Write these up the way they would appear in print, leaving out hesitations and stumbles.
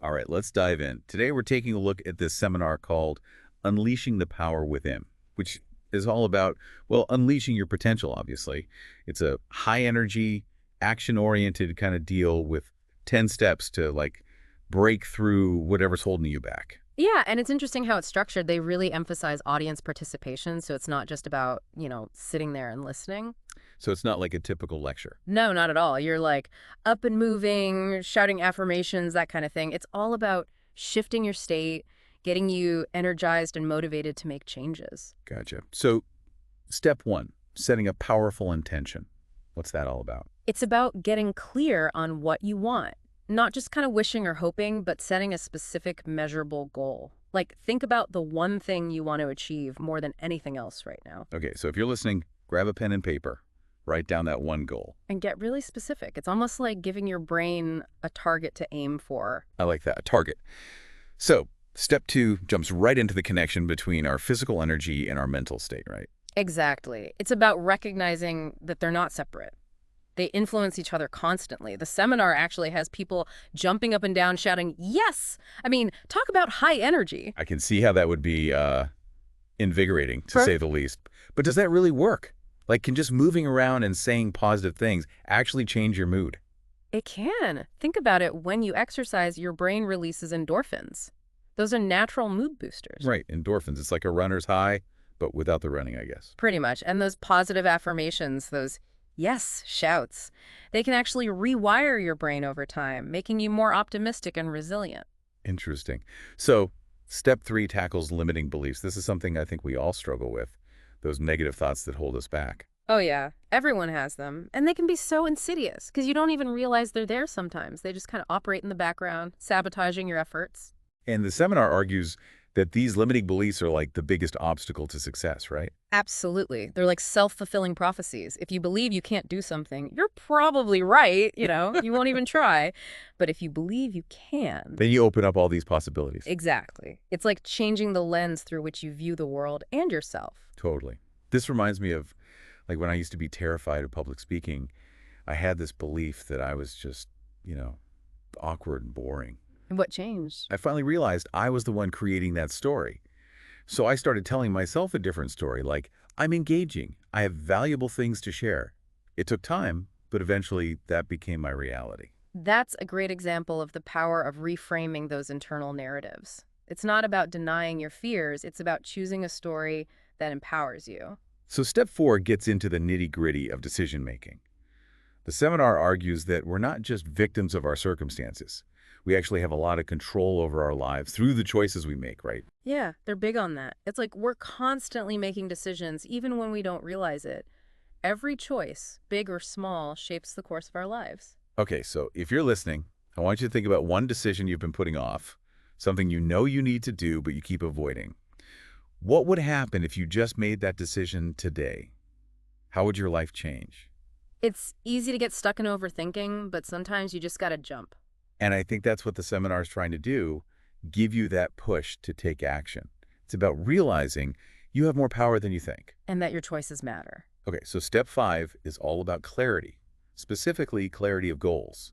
All right, let's dive in. Today we're taking a look at this seminar called Unleashing the Power Within, which is all about, well, unleashing your potential, obviously. It's a high energy, action-oriented kind of deal with 10 steps to like break through whatever's holding you back. Yeah, and it's interesting how it's structured. They really emphasize audience participation, so it's not just about, sitting there and listening. So it's not like a typical lecture. No, not at all. You're like up and moving, shouting affirmations, that kind of thing. It's all about shifting your state, getting you energized and motivated to make changes. Gotcha. So step one, setting a powerful intention. What's that all about? It's about getting clear on what you want, not just kind of wishing or hoping, but setting a specific measurable goal. Like, think about the one thing you want to achieve more than anything else right now. Okay, so if you're listening, grab a pen and paper, write down that one goal. And get really specific. It's almost like giving your brain a target to aim for. I like that, a target. So step two jumps right into the connection between our physical energy and our mental state, right? Exactly. It's about recognizing that they're not separate. They influence each other constantly. The seminar actually has people jumping up and down shouting, yes! I mean, talk about high energy. I can see how that would be invigorating, to For say the least. But does that really work? Like, can just moving around and saying positive things actually change your mood? It can. Think about it. When you exercise, your brain releases endorphins. Those are natural mood boosters. Right, endorphins. It's like a runner's high, but without the running, I guess. Pretty much. And those positive affirmations, those yes shouts, they can actually rewire your brain over time, making you more optimistic and resilient. Interesting. So step three tackles limiting beliefs. This is something I think we all struggle with, those negative thoughts that hold us back. Oh, yeah. Everyone has them. And they can be so insidious because you don't even realize they're there sometimes. They just kind of operate in the background, sabotaging your efforts. And the seminar argues that these limiting beliefs are like the biggest obstacle to success, right? Absolutely. They're like self-fulfilling prophecies. If you believe you can't do something, you're probably right. You won't even try. But if you believe you can. Then you open up all these possibilities. Exactly. It's like changing the lens through which you view the world and yourself. Totally. This reminds me of like when I used to be terrified of public speaking. I had this belief that I was just, awkward and boring. And what changed? I finally realized I was the one creating that story. So I started telling myself a different story, like, I'm engaging. I have valuable things to share. It took time, but eventually that became my reality. That's a great example of the power of reframing those internal narratives. It's not about denying your fears. It's about choosing a story that empowers you. So step four gets into the nitty-gritty of decision-making. The seminar argues that we're not just victims of our circumstances. We actually have a lot of control over our lives through the choices we make, right? Yeah, they're big on that. It's like we're constantly making decisions, even when we don't realize it. Every choice, big or small, shapes the course of our lives. Okay, so if you're listening, I want you to think about one decision you've been putting off, something you know you need to do but you keep avoiding. What would happen if you just made that decision today? How would your life change? It's easy to get stuck in overthinking, but sometimes you just gotta jump. And I think that's what the seminar is trying to do, give you that push to take action. It's about realizing you have more power than you think. And that your choices matter. Okay, so step five is all about clarity, specifically clarity of goals.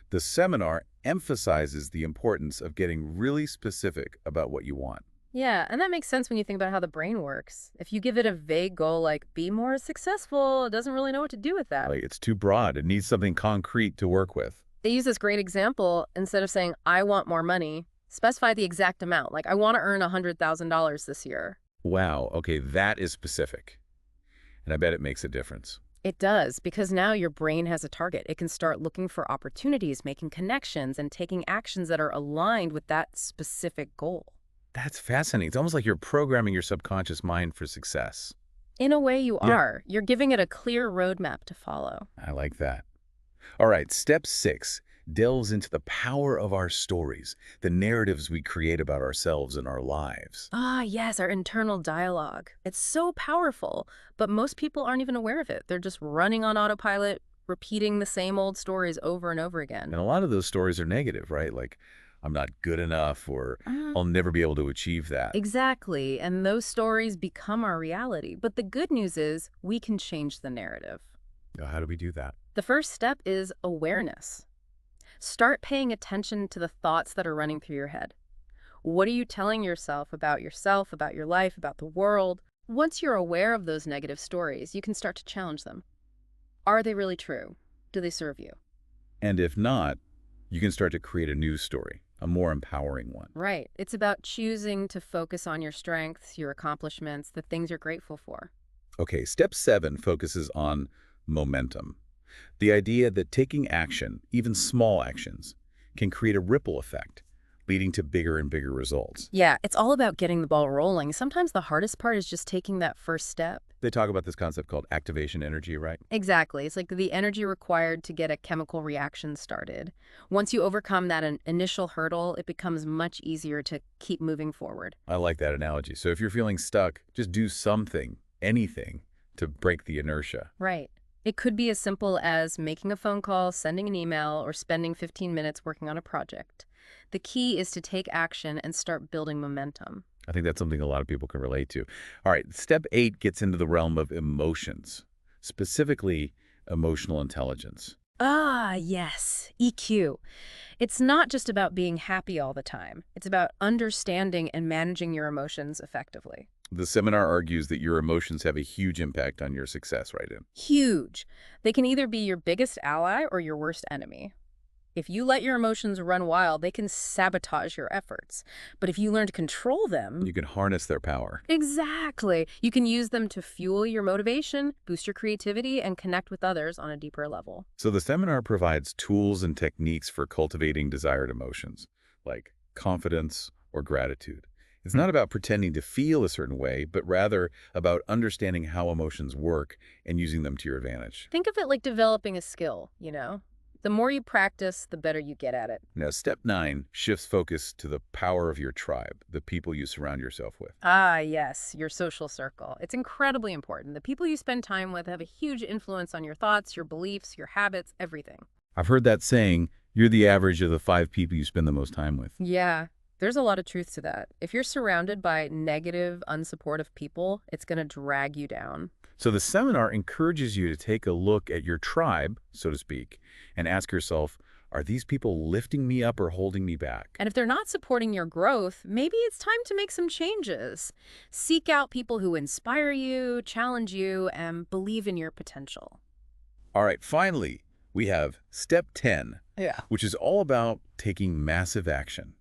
The seminar emphasizes the importance of getting really specific about what you want. Yeah, and that makes sense when you think about how the brain works. If you give it a vague goal like, be more successful, it doesn't really know what to do with that. Like, it's too broad. It needs something concrete to work with. They use this great example. Instead of saying, I want more money, specify the exact amount. Like, I want to earn $100,000 this year. Wow, okay, that is specific. And I bet it makes a difference. It does, because now your brain has a target. It can start looking for opportunities, making connections, and taking actions that are aligned with that specific goal. That's fascinating. It's almost like you're programming your subconscious mind for success. In a way, you Yeah. are. You're giving it a clear roadmap to follow. I like that. All right, step six delves into the power of our stories, the narratives we create about ourselves and our lives. Ah, yes, our internal dialogue. It's so powerful, but most people aren't even aware of it. They're just running on autopilot, repeating the same old stories over and over again. And a lot of those stories are negative, right? Like, I'm not good enough, or I'll never be able to achieve that. Exactly, and those stories become our reality. But the good news is we can change the narrative. How do we do that? The first step is awareness. Start paying attention to the thoughts that are running through your head. What are you telling yourself, about your life, about the world? Once you're aware of those negative stories, you can start to challenge them. Are they really true? Do they serve you? And if not, you can start to create a new story, a more empowering one. Right. It's about choosing to focus on your strengths, your accomplishments, the things you're grateful for. Okay, step 7 focuses on momentum. The idea that taking action, even small actions, can create a ripple effect, leading to bigger and bigger results. Yeah, it's all about getting the ball rolling. Sometimes the hardest part is just taking that first step. They talk about this concept called activation energy, right? Exactly. It's like the energy required to get a chemical reaction started. Once you overcome that initial hurdle, it becomes much easier to keep moving forward. I like that analogy. So if you're feeling stuck, just do something, anything, to break the inertia. Right. It could be as simple as making a phone call, sending an email, or spending 15 minutes working on a project. The key is to take action and start building momentum. I think that's something a lot of people can relate to. All right, step 8 gets into the realm of emotions, specifically emotional intelligence. Ah, yes, EQ. It's not just about being happy all the time. It's about understanding and managing your emotions effectively. The seminar argues that your emotions have a huge impact on your success, right? Huge. They can either be your biggest ally or your worst enemy. If you let your emotions run wild, they can sabotage your efforts. But if you learn to control them... You can harness their power. Exactly. You can use them to fuel your motivation, boost your creativity, and connect with others on a deeper level. So the seminar provides tools and techniques for cultivating desired emotions, like confidence or gratitude. It's not about pretending to feel a certain way, but rather about understanding how emotions work and using them to your advantage. Think of it like developing a skill, you know? The more you practice, the better you get at it. Now, step 9 shifts focus to the power of your tribe, the people you surround yourself with. Ah, yes, your social circle. It's incredibly important. The people you spend time with have a huge influence on your thoughts, your beliefs, your habits, everything. I've heard that saying, you're the average of the 5 people you spend the most time with. Yeah, there's a lot of truth to that. If you're surrounded by negative, unsupportive people, it's going to drag you down. So the seminar encourages you to take a look at your tribe, so to speak, and ask yourself, are these people lifting me up or holding me back? And if they're not supporting your growth, maybe it's time to make some changes. Seek out people who inspire you, challenge you, and believe in your potential. All right, finally, we have step 10, Yeah. which is all about taking massive action.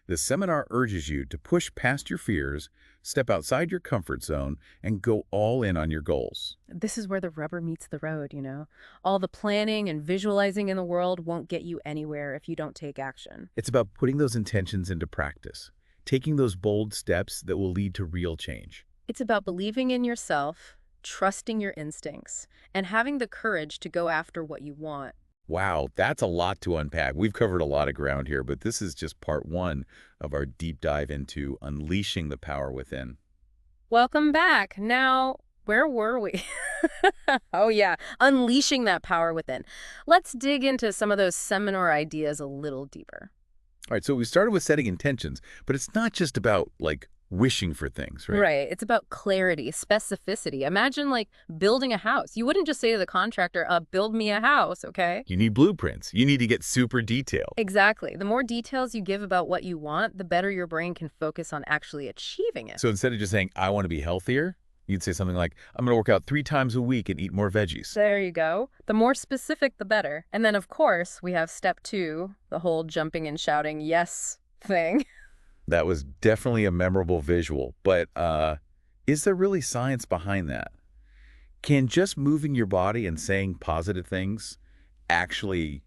The seminar urges you to push past your fears, step outside your comfort zone, and go all in on your goals. This is where the rubber meets the road, you know? All the planning and visualizing in the world won't get you anywhere if you don't take action. It's about putting those intentions into practice, taking those bold steps that will lead to real change. It's about believing in yourself, trusting your instincts, and having the courage to go after what you want. Wow, that's a lot to unpack. We've covered a lot of ground here, but this is just part 1 of our deep dive into unleashing the power within. Welcome back. Now, where were we? Oh yeah, unleashing that power within. Let's dig into some of those seminar ideas a little deeper. All right, so we started with setting intentions, but it's not just about, wishing for things, right? Right. It's about clarity, specificity. Imagine building a house. You wouldn't just say to the contractor, build me a house, okay? You need blueprints. You need to get super detailed. Exactly. The more details you give about what you want, the better your brain can focus on actually achieving it. So instead of just saying, I want to be healthier, you'd say something like, I'm going to work out 3 times a week and eat more veggies. There you go. The more specific, the better. And then, of course, we have step 2, the whole jumping and shouting yes thing. That was definitely a memorable visual, but is there really science behind that? Can just moving your body and saying positive things actually,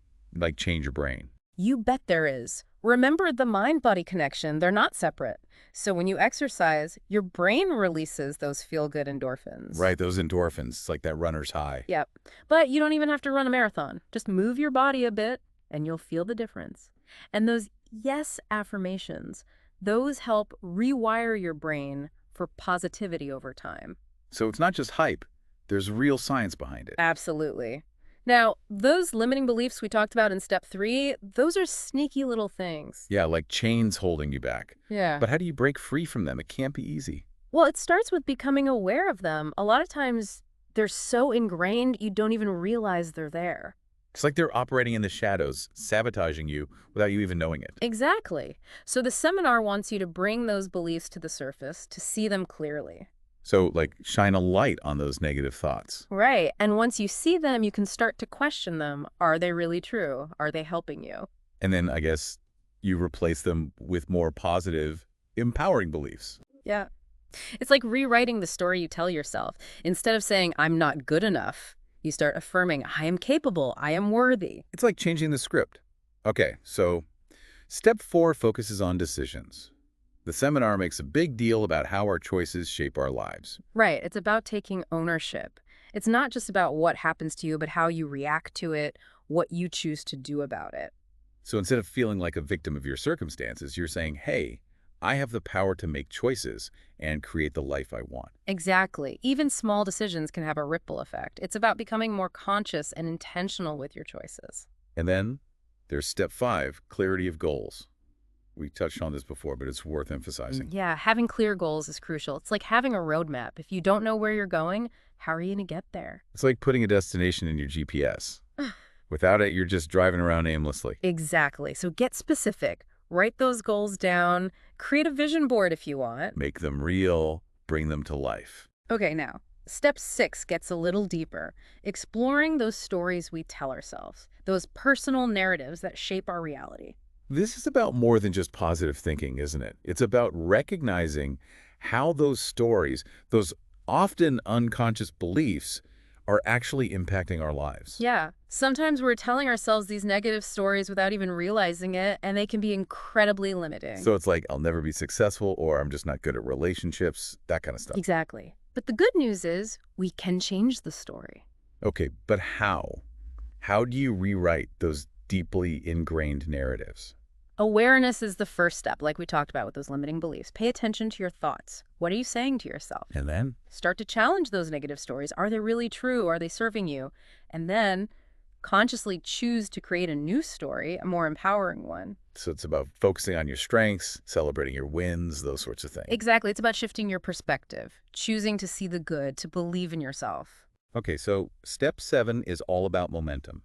change your brain? You bet there is. Remember the mind-body connection. They're not separate. So when you exercise, your brain releases those feel-good endorphins. Right, those endorphins. It's like that runner's high. Yep. But you don't even have to run a marathon. Just move your body a bit, and you'll feel the difference. And those yes affirmations, those help rewire your brain for positivity over time. So it's not just hype. There's real science behind it. Absolutely. Now, those limiting beliefs we talked about in step 3, those are sneaky little things. Yeah, like chains holding you back. Yeah. But how do you break free from them? It can't be easy. Well, it starts with becoming aware of them. A lot of times, they're so ingrained, you don't even realize they're there. It's like they're operating in the shadows, sabotaging you without you even knowing it. Exactly. So the seminar wants you to bring those beliefs to the surface to see them clearly. So, like, shine a light on those negative thoughts. Right. And once you see them, you can start to question them. Are they really true? Are they helping you? And then, I guess, you replace them with more positive, empowering beliefs. Yeah. It's like rewriting the story you tell yourself. Instead of saying, I'm not good enough, you start affirming, I am capable, I am worthy. It's like changing the script. Okay, so step 4 focuses on decisions. The seminar makes a big deal about how our choices shape our lives. Right. It's about taking ownership. It's not just about what happens to you, but how you react to it, what you choose to do about it. So instead of feeling like a victim of your circumstances, you're saying, hey, I have the power to make choices and create the life I want. Exactly. Even small decisions can have a ripple effect. It's about becoming more conscious and intentional with your choices. And then there's step 5, clarity of goals. We touched on this before, but it's worth emphasizing. Yeah, having clear goals is crucial. It's like having a roadmap. If you don't know where you're going, how are you going to get there? It's like putting a destination in your GPS. Without it, you're just driving around aimlessly. Exactly. So get specific. Write those goals down. Create a vision board if you want. Make them real, bring them to life. Okay, now, step 6 gets a little deeper. Exploring those stories we tell ourselves, those personal narratives that shape our reality. This is about more than just positive thinking, isn't it? It's about recognizing how those stories, those often unconscious beliefs, are actually impacting our lives. Yeah, sometimes we're telling ourselves these negative stories without even realizing it, and they can be incredibly limiting. So it's like, I'll never be successful, or I'm just not good at relationships, that kind of stuff. Exactly. But the good news is we can change the story. Okay, but how? How do you rewrite those deeply ingrained narratives? Awareness is the first step, like we talked about with those limiting beliefs. Pay attention to your thoughts. What are you saying to yourself? And then? Start to challenge those negative stories. Are they really true? Are they serving you? And then consciously choose to create a new story, a more empowering one. So it's about focusing on your strengths, celebrating your wins, those sorts of things. Exactly. It's about shifting your perspective, choosing to see the good, to believe in yourself. Okay, so step 7 is all about momentum.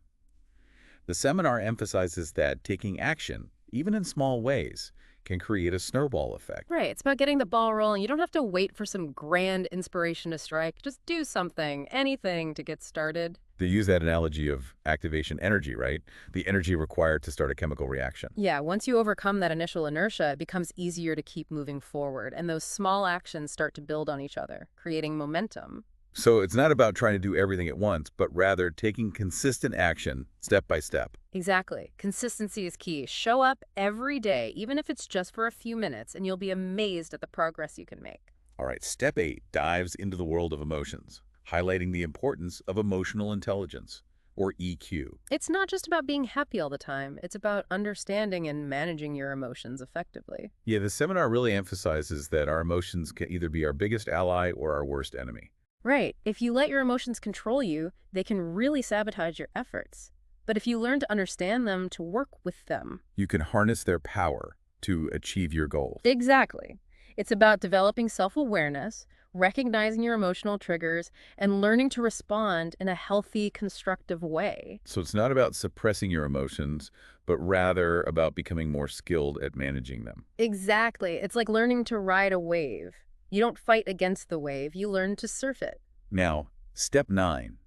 The seminar emphasizes that taking action, even in small ways, can create a snowball effect. Right. It's about getting the ball rolling. You don't have to wait for some grand inspiration to strike. Just do something, anything to get started. They use that analogy of activation energy, right? The energy required to start a chemical reaction. Yeah, once you overcome that initial inertia, it becomes easier to keep moving forward, and those small actions start to build on each other, creating momentum. So it's not about trying to do everything at once, but rather taking consistent action step by step. Exactly. Consistency is key. Show up every day, even if it's just for a few minutes, and you'll be amazed at the progress you can make. All right, step 8 dives into the world of emotions, highlighting the importance of emotional intelligence, or EQ. It's not just about being happy all the time. It's about understanding and managing your emotions effectively. Yeah, the seminar really emphasizes that our emotions can either be our biggest ally or our worst enemy. Right. If you let your emotions control you, they can really sabotage your efforts. But if you learn to understand them, to work with them. You can harness their power to achieve your goals. Exactly. It's about developing self-awareness, recognizing your emotional triggers, and learning to respond in a healthy, constructive way. So it's not about suppressing your emotions, but rather about becoming more skilled at managing them. Exactly. It's like learning to ride a wave. You don't fight against the wave, you learn to surf it. Now, step 9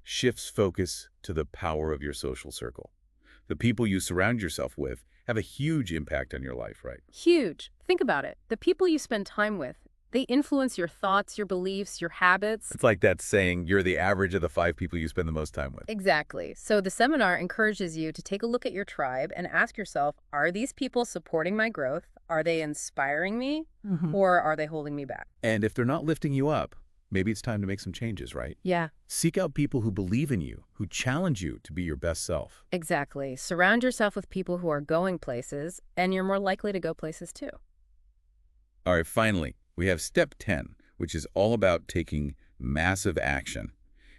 shifts focus to the power of your social circle. The people you surround yourself with have a huge impact on your life, right? Huge. Think about it. The people you spend time with, they influence your thoughts, your beliefs, your habits. It's like that saying, you're the average of the 5 people you spend the most time with. Exactly. So the seminar encourages you to take a look at your tribe and ask yourself, are these people supporting my growth? Are they inspiring me? Or are they holding me back? And if they're not lifting you up, maybe it's time to make some changes, right? Yeah, Seek out people who believe in you, who challenge you to be your best self. exactly. Surround yourself with people who are going places, and you're more likely to go places too. All right, finally, we have step 10, which is all about taking massive action.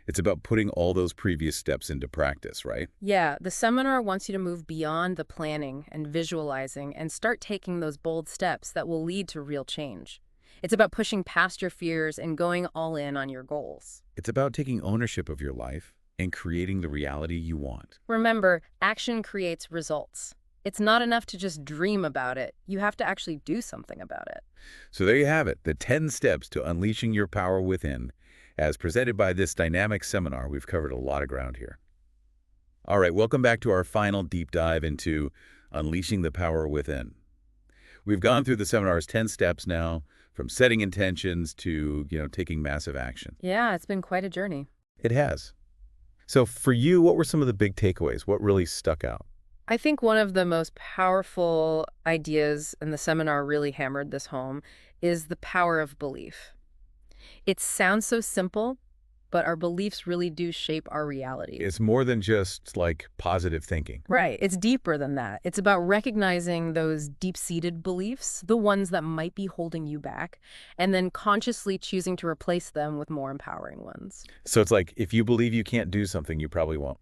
It's about putting all those previous steps into practice, right? Yeah, the seminar wants you to move beyond the planning and visualizing and start taking those bold steps that will lead to real change. It's about pushing past your fears and going all in on your goals. It's about taking ownership of your life, and creating the reality you want. Remember, action creates results. It's not enough to just dream about it. You have to actually do something about it. So there you have it, the 10 steps to unleashing your power within. As presented by this dynamic seminar, we've covered a lot of ground here. All right, welcome back to our final deep dive into unleashing the power within. We've gone through the seminar's 10 steps now, from setting intentions to, taking massive action. Yeah, it's been quite a journey. It has. So for you, what were some of the big takeaways? What really stuck out? I think one of the most powerful ideas, and the seminar really hammered this home, is the power of belief. It sounds so simple, but our beliefs really do shape our reality. It's more than just like positive thinking. Right. It's deeper than that. It's about recognizing those deep-seated beliefs, the ones that might be holding you back, and then consciously choosing to replace them with more empowering ones. So it's like if you believe you can't do something, you probably won't.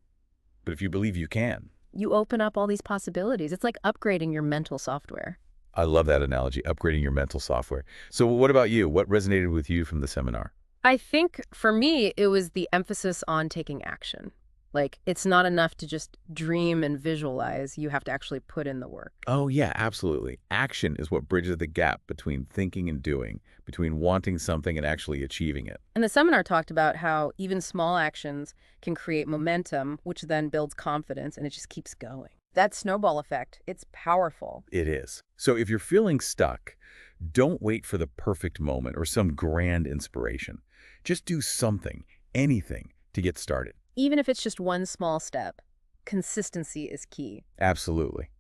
But if you believe you can. You open up all these possibilities. It's like upgrading your mental software. I love that analogy, upgrading your mental software. So what about you? What resonated with you from the seminar? I think for me, it was the emphasis on taking action. Like, it's not enough to just dream and visualize. You have to actually put in the work. Oh, yeah, absolutely. Action is what bridges the gap between thinking and doing, between wanting something and actually achieving it. And the seminar talked about how even small actions can create momentum, which then builds confidence, and it just keeps going. That snowball effect, it's powerful. It is. So if you're feeling stuck, don't wait for the perfect moment or some grand inspiration. Just do something, anything, to get started. Even if it's just one small step, consistency is key. Absolutely.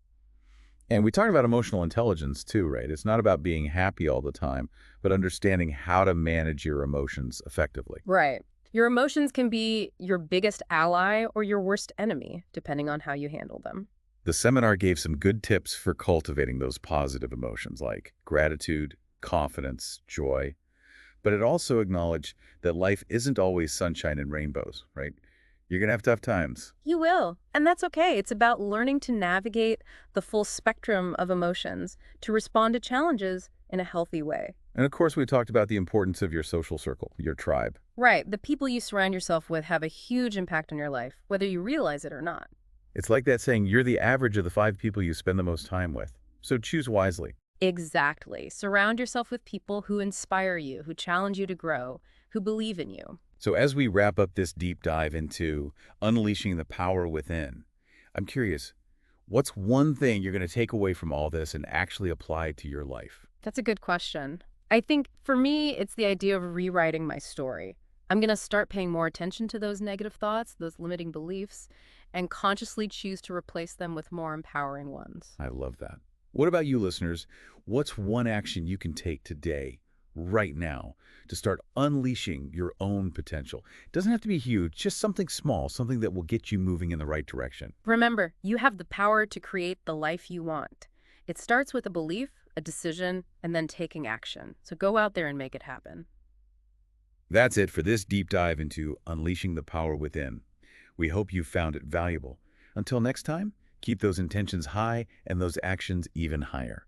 And we talked about emotional intelligence too, right? It's not about being happy all the time, but understanding how to manage your emotions effectively. Right. Your emotions can be your biggest ally or your worst enemy, depending on how you handle them. The seminar gave some good tips for cultivating those positive emotions like gratitude, confidence, joy. But it also acknowledged that life isn't always sunshine and rainbows, right? You're going to have tough times. You will. And that's okay. It's about learning to navigate the full spectrum of emotions to respond to challenges in a healthy way. And of course, we talked about the importance of your social circle, your tribe. Right. The people you surround yourself with have a huge impact on your life, whether you realize it or not. It's like that saying, you're the average of the 5 people you spend the most time with. So choose wisely. Exactly. Surround yourself with people who inspire you, who challenge you to grow, who believe in you. So as we wrap up this deep dive into unleashing the power within, I'm curious, what's one thing you're going to take away from all this and actually apply to your life? That's a good question. I think for me, it's the idea of rewriting my story. I'm going to start paying more attention to those negative thoughts, those limiting beliefs, and consciously choose to replace them with more empowering ones. I love that. What about you, listeners? What's one action you can take today, right now, to start unleashing your own potential? It doesn't have to be huge, just something small, something that will get you moving in the right direction. Remember, you have the power to create the life you want. It starts with a belief, a decision, and then taking action. So go out there and make it happen. That's it for this deep dive into unleashing the power within. We hope you found it valuable. Until next time, keep those intentions high and those actions even higher.